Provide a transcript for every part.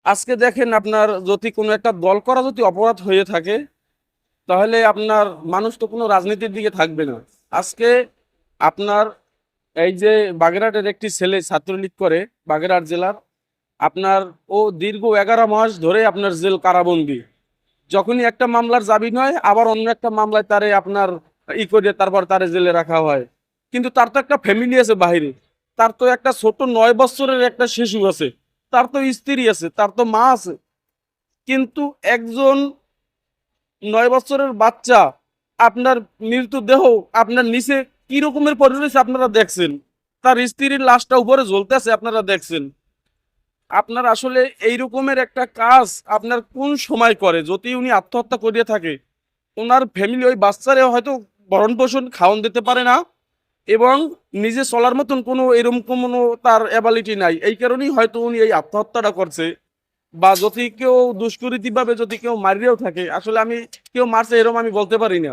আজকে দেখেন, আপনার যদি কোনো একটা দল করা যদি অপরাধ হয়ে থাকে, তাহলে আপনার মানুষ তো কোনো রাজনীতির দিকে থাকবে না। আজকে আপনার এই যে বাগেরহাটের একটি ছেলে ছাত্রলীগ করে, বাগেরহাট জেলার, আপনার ও দীর্ঘ 11 মাস ধরে আপনার জেল কারাবন্দী। যখনই একটা মামলার জামিন হয়, আবার অন্য একটা মামলায় তারে আপনার করে তারপর তারে জেলে রাখা হয়। কিন্তু তার তো একটা ফ্যামিলি আছে বাহিরে, তার তো একটা ছোট 9 বছরের একটা শিশু আছে, তার তো স্ত্রী আছে, তার তো মা আছে। কিন্তু একজন 9 বছরের বাচ্চা, আপনার মৃতদেহ আপনার নিচে কি রকমের পড়ে রয়েছে আপনারা দেখছেন, তার স্ত্রীর লাশটা উপরে জ্বলতেছে আপনারা দেখছেন। আপনার আসলে এই রকমের একটা কাজ আপনার কোন সময় করে? যদি উনি আত্মহত্যা করিয়ে থাকে, ওনার ফ্যামিলি ওই বাচ্চারে হয়তো ভরণ পোষণ খাওয়ান দিতে পারে না, এবং নিজে চলার মতন কোনো এরকম কোনো তার অ্যাবিলিটি নাই, এই কারণেই হয়তো উনি এই আত্মহত্যাটা করছে। বা যদি কেউ দুষ্কৃতী ভাবে যদি কেউ মারিয়েও থাকে, আসলে আমি কেউ মারছে এরকম আমি বলতে পারি না।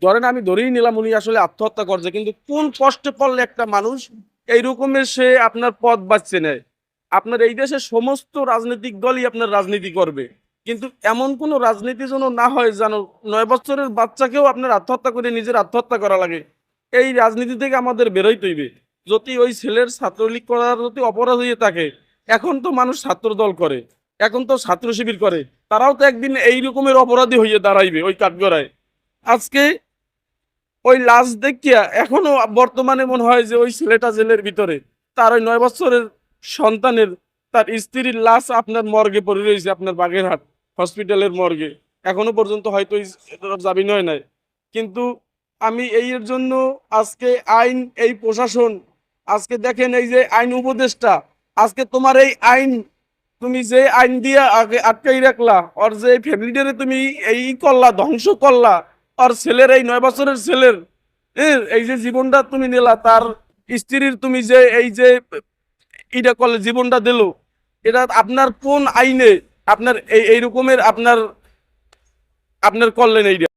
ধরেন আমি ধরেই নিলাম উনি আসলে আত্মহত্যা করছে, কিন্তু কোন কষ্টে পড়লে একটা মানুষ এই রকমের সে আপনার পথ বাছছে নেয়? আপনার এই দেশে সমস্ত রাজনৈতিক দলই আপনার রাজনীতি করবে, কিন্তু এমন কোনো রাজনীতি যেন না হয় যেন 9 বছরের বাচ্চাকেও আপনার আত্মহত্যা করে নিজের আত্মহত্যা করা লাগে। এই রাজনীতি থেকে আমাদের বেরোইতে হইবে। যদি ওই ছেলের ছাত্রলীগ করার যদি অপরাধ হয়ে থাকে, এখন তো মানুষ ছাত্র দল করে, এখন তো ছাত্র শিবির করে, তারাও তো একদিন এই রকমের অপরাধী হয়ে দাঁড়াইবে ওই কাঠগড়ায়। আজকে ওই লাশ দেখিয়া এখনো বর্তমানে মনে হয় যে ওই ছেলেটা জেলের ভিতরে, তার ওই 9 বছরের সন্তানের, তার স্ত্রীর লাশ আপনার মর্গে পড়ে রয়েছে, আপনার বাগেরহাট হসপিটালের মর্গে। এখনো পর্যন্ত হয়তো জামিন হয় নাই। কিন্তু আমি এই এর জন্য আজকে আইন, এই প্রশাসন, আজকে দেখেন এই যে আইন উপদেষ্টা, আজকে তোমার এই আইন, তুমি যে আইন দিয়ে আগে আটকাই রাখলা, ওর যে ফ্যামিলিটারে তুমি এই করলা, ধ্বংস করলা, আর ছেলের এই 9 বছরের ছেলের এই যে জীবনটা তুমি নিলা, তার স্ত্রীর তুমি যে এই যে এটা করলে জীবনটা দিল, এটা আপনার কোন আইনে আপনার এই এই রকমের আপনার আপনার করলেন এইটা?